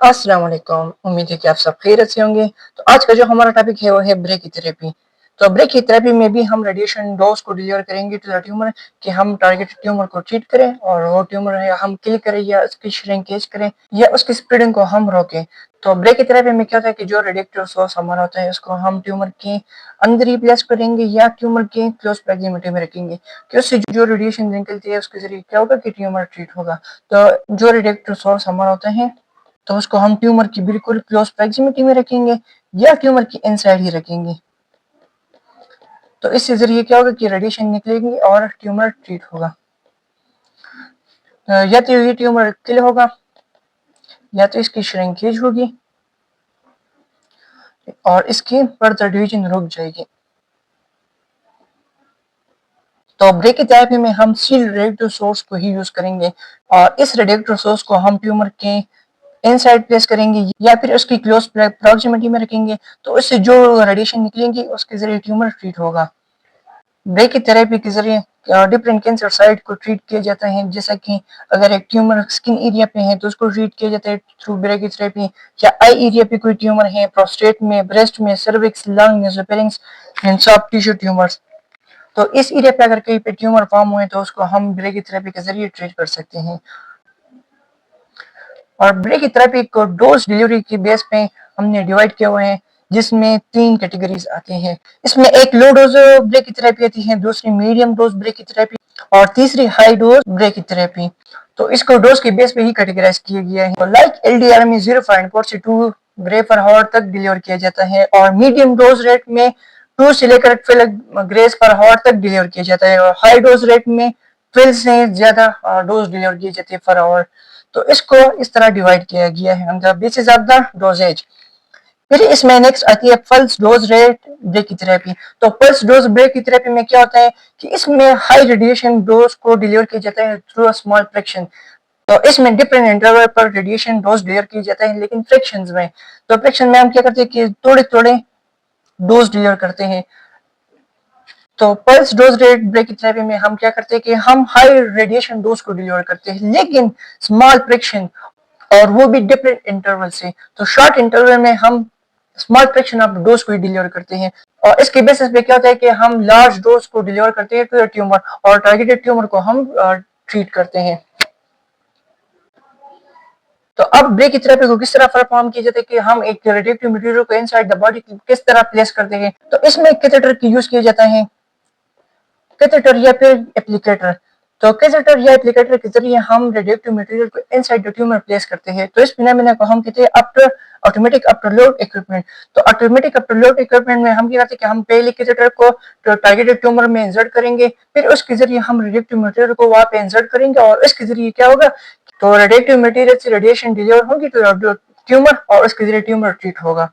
अस्सलाम वालेकुम। उम्मीद है कि आप सब खैरियत से होंगे। तो आज का जो हमारा टॉपिक है वो है ब्रेकीथेरेपी। तो ब्रेकीथेरेपी में भी हम रेडिएशन डोज को डिलीवर करेंगे टू द ट्यूमर कि हम टारगेटेड ट्यूमर को ट्रीट करें और वो ट्यूमर है हम किल करें या उसकी श्रिंकेज करें या उसकी स्प्रेडिंग को हम रोकें। तो ब्रेकीथेरेपी में क्या होता है कि जो रेडिएक्टिव सोर्स हमारा होता है उसको हम ट्यूमर के अंदर ही प्लेस करेंगे या ट्यूमर के क्लोज प्रॉक्सिमिटी में रखेंगे कि उससे जो रेडिएशन निकलती है उसके जरिए क्या होगा कि ट्यूमर ट्रीट होगा। तो जो रेडिएक्टिव सोर्स हमारा होता है तो उसको हम ट्यूमर की बिल्कुल क्लोज प्रॉक्सिमिटी में रखेंगे या ट्यूमर की इनसाइड ही रखेंगे। तो इससे जरिए क्या होगा कि रेडिएशन निकलेगी और ट्यूमर ट्रीट होगा। या तो ये ट्यूमर किल होगा या तो इसकी श्रिंकेज होगी और इसकी फर्दर डिवीजन रुक जाएगी। तो ब्रेकीथेरेपी में हम स्टिल रेडिएक्टिव सोर्स को ही यूज करेंगे और इस रेडिएक्टिव सोर्स को हम ट्यूमर के इनसाइड प्लेस करेंगे या फिर उसकी क्लोज प्रॉक्सिमिटी में रखेंगे तो उससे जो रेडिएशन निकलेंगी उसके जरिए ट्यूमर ट्रीट होगा। ब्रेकीथेरेपी के जरिए डिफरेंट कैंसर साइट को ट्रीट किया जाता है, जैसा कि अगर एक ट्यूमर स्किन एरिया पे है तो उसको ट्रीट किया जाता है थ्रू ब्रेकीथेरेपी, या आई एरिया पे कोई ट्यूमर है प्रोस्टेट में, ब्रेस्ट में, cervix, lung, nasopharynx and soft tissue tumours. तो इस एरिया पे अगर कहीं पे ट्यूमर फॉर्म हुए तो उसको हम ब्रेकीथेरेपी के जरिए ट्रीट कर सकते हैं। और ब्रेकीथेरेपी को डोज डिलीवरी की बेस पे हमने डिवाइड किए हुए हैं, जिसमें 3 कैटेगरीज आते हैं। इसमें एक लो डोज ब्रेकीथेरेपी आती है, दूसरी मीडियम डोज ब्रेकीथेरेपी और तीसरी हाई डोज ब्रेकीथेरेपी। तो इसको डोज के बेस पे ही कैटेगराइज किया गया है। तो लाइक एलडीआर में 0.4 से 2 ग्रे पर हावर तक डिलीवर किया जाता है और मीडियम डोज रेट में 2 से लेकर 12 ग्रेस पर हावर तक डिलीवर किया जाता है और हाई डोज रेट में 12 से ज्यादा डोज डिलीवर किए जाते हैं पर आवर। तो इसको इस तरह डिवाइड किया गया है on the basis of the doses. फिर इसमें नेक्स्ट आती है पल्स डोज रेट ब्रेकीथेरेपी। तो पल्स डोज ब्रेकीथेरेपी में क्या होता है कि इसमें हाई रेडिएशन डोज को डिलीवर किया जाता है थ्रू अ स्मॉल फ्रैक्शन। तो इसमें डिफरेंट इंटरवल पर रेडिएशन डोज डिलीवर किया जाता है, लेकिन फ्रैक्शंस में। तो फ्रैक्शन में हम क्या करते हैं कि थोड़े थोड़े डोज डिलीवर करते हैं। तो पल्स डोज रेट ब्रेकीथेरेपी में हम क्या करते हैं कि हम हाई रेडिएशन डोज को डिलीवर करते हैं, लेकिन स्मॉल फ्रैक्शन, और वो भी डिफरेंट इंटरवल से। तो शॉर्ट इंटरवल में हम स्मॉल फ्रैक्शन ऑफ डोज को ही डिलीवर करते हैं और इसके बेसिस पे क्या होता है कि हम लार्ज डोज को डिलीवर करते हैं टू ट्यूमर और टारगेटेड ट्यूमर को हम ट्रीट करते हैं। तो अब ब्रेकीथेरेपी को किस तरह परफॉर्म किया जाता है कि हम एक रेडिएक्टिव मटेरियल को इनसाइड द बॉडी किस तरह प्लेस करते हैं। तो इसमें कैथेटर की यूज किया जाता है, कैथेटर या फिर एप्लीकेटर। तो कैथेटर या एप्लीकेटर के जरिए हम रेडिएक्टिव मटेरियल को इनसाइड द ट्यूमर प्लेस करते हैं। तो इस फिनोमेना को हम कहते हैं after automatic after load equipment. तो ऑटोमेटिक आफ्टर लोड इक्विपमेंट में हम क्या करते हैं कि हम पहले कैथेटर को टारगेटेड ट्यूमर में इंसर्ट करेंगे, फिर उसके जरिए हम रेडिएक्टिव मटेरियल को वहां पे इंसर्ट करेंगे और इसके जरिए क्या होगा तो रेडिएक्टिव मटेरियल से रेडिएशन डिलीवर होगी तो ट्यूमर और उसके जरिए ट्यूमर ट्रीट होगा।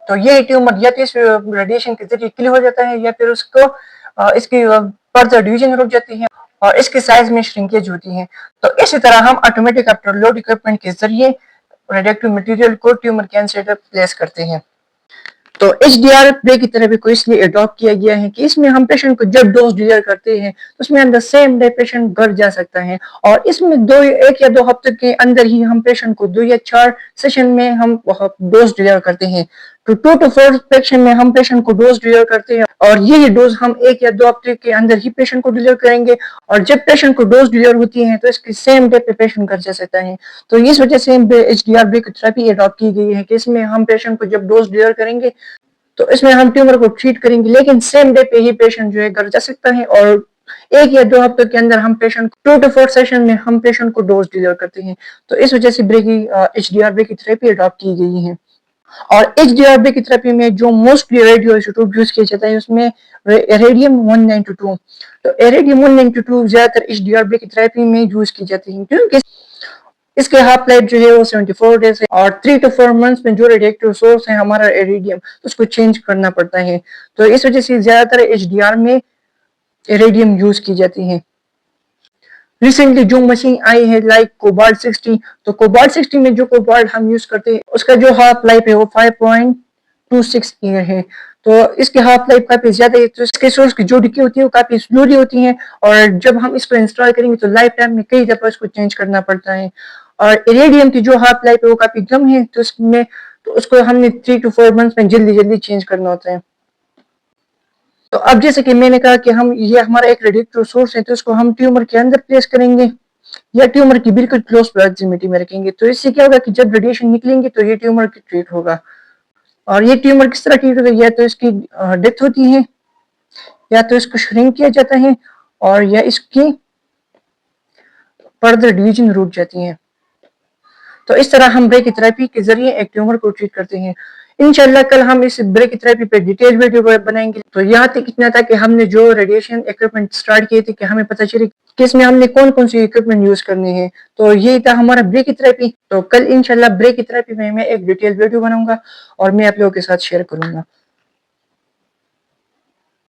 तो ये ट्यूमर या तो इस रेडिएशन के जरिए किल हो जाता है या फिर उसको इसकी फर्दर डिवीजन रुक जाती है और इसके साइज में श्रिंकेज होती है। तो इसी तरह हम ऑटोमेटिक आफ्टर लोड इक्विपमेंट के जरिए रेडिएक्टिव मटेरियल को ट्यूमर के अंदर प्लेस करते हैं। तो एचडीआर ब्रेकीथेरेपी को इसलिए अडॉप्ट किया गया है कि इसमें हम पेशेंट को जब डोज डिलीवर करते हैं तो उसमें अंदर सेम डे पेशेंट घर जा सकता है और इसमें 1 या 2 हफ्ते के अंदर ही हम पेशेंट को 2 या 4 सेशन में हम डोज डिलीवर करते हैं। तो 2 to 4 सेशन में हम पेशेंट को डोज डिलीवर करते हैं और यही डोज हम 1 या 2 हफ्ते के अंदर ही पेशेंट को डिलीवर करेंगे और जब पेशेंट को डोज डिलीवर होती है तो इसके सेम डे पे पेशेंट घर जा सकता है। तो इस वजह से एचडीआर ब्रेकीथेरेपी अडॉप्ट की गई है कि इसमें हम पेशेंट को जब डोज डिलीवर करेंगे तो इसमें हम ट्यूमर को ट्रीट करेंगे, लेकिन सेम डे पे ही पेशेंट जो है घर जा सकता है और 1 या 2 हफ्ते के अंदर हम पेशेंट 2 to 4 सेशन में हम पेशेंट को डोज डिलीवर करते हैं। तो इस वजह से एचडीआर ब्रेकीथेरेपी अडॉप्ट की गई है। और एचडीआर ब्रेकीथेरेपी में जो मोस्टली रेडियो आइसोटोप यूज किया जाता है उसमें एरेडियम 192। तो एरेडियम 192 ज्यादातर एचडीआर ब्रेकीथेरेपी में यूज की जाती है क्योंकि इसके हाफ लाइफ जो है वो 74 डेज है और 3 to 4 मंथ्स में जो रेडिएक्टिव सोर्स है हमारा एरेडियम उसको चेंज करना पड़ता है। तो इस वजह से ज्यादातर एचडीआर में एरेडियम यूज की जाती है। रिसेंटली जो मशीन आई है लाइक कोबाल्ट 60, तो कोबाल्ट 60 में जो कोबाल्ट हम यूज करते हैं उसका जो हाफ लाइफ है वो 5.26 ईयर है। तो इसके हाफ लाइफ काफी ज्यादा है, तो इसके सोर्स की जो डिके होती है वो काफी स्लोली होती है और जब हम इसको इंस्टॉल करेंगे तो लाइफ टाइम में कई दफा इसको चेंज करना पड़ता है। اور ایریڈیم کی جو ہاف لائف ہے وہ کافی کم ہے، تو اس میں تو اس کو ہم نے 3 to 4 months میں جلدی چینج کرنا ہوتا ہے۔ تو اب جیسے کہ میں نے کہا کہ یہ ہمارا ایک ریڈی ایکٹیو سورس ہے، تو اس کو ہم ٹیومر کے اندر پلیس کریں گے یا ٹیومر کی بالکل کلوز پراکسیمیٹی میں رکھیں گے، تو اس سے کیا ہوگا کہ جب ریڈیشن نکلیں گے تو یہ ٹیومر کی ٹریٹ ہوگا۔ اور یہ ٹیومر کس طرح ٹریٹ ہوگا، یا تو اس کی ڈیتھ ہوتی ہے، یا تو اس کو شرنک کیا جاتا ہے، اور یا اس کی فردر ڈویژن رک جاتی ہیں۔ تو اس طرح ہم بریک تھراپی کے ذریعے ایک ٹیومر کو ٹریٹ کرتے ہیں۔ انشاءاللہ کل ہم اس بریک تھراپی پہ ڈیٹیل ویڈیو بنائیں گے۔ تو یہاں تک اتنا تھا کہ ہم نے جو ریڈیشن ایکوپمنٹ سٹارٹ کیے تھے کہ ہمیں پتہ چلے کہ اس میں ہم نے کون سی ایکوپمنٹ یوز کرنی ہے، تو یہ تھا ہمارا بریک تھراپی۔ تو کل انشاءاللہ بریک تھراپی میں ایک ڈیٹیل ویڈیو بناؤں گا اور میں آپ لوگوں کے ساتھ شیئر کروں گا۔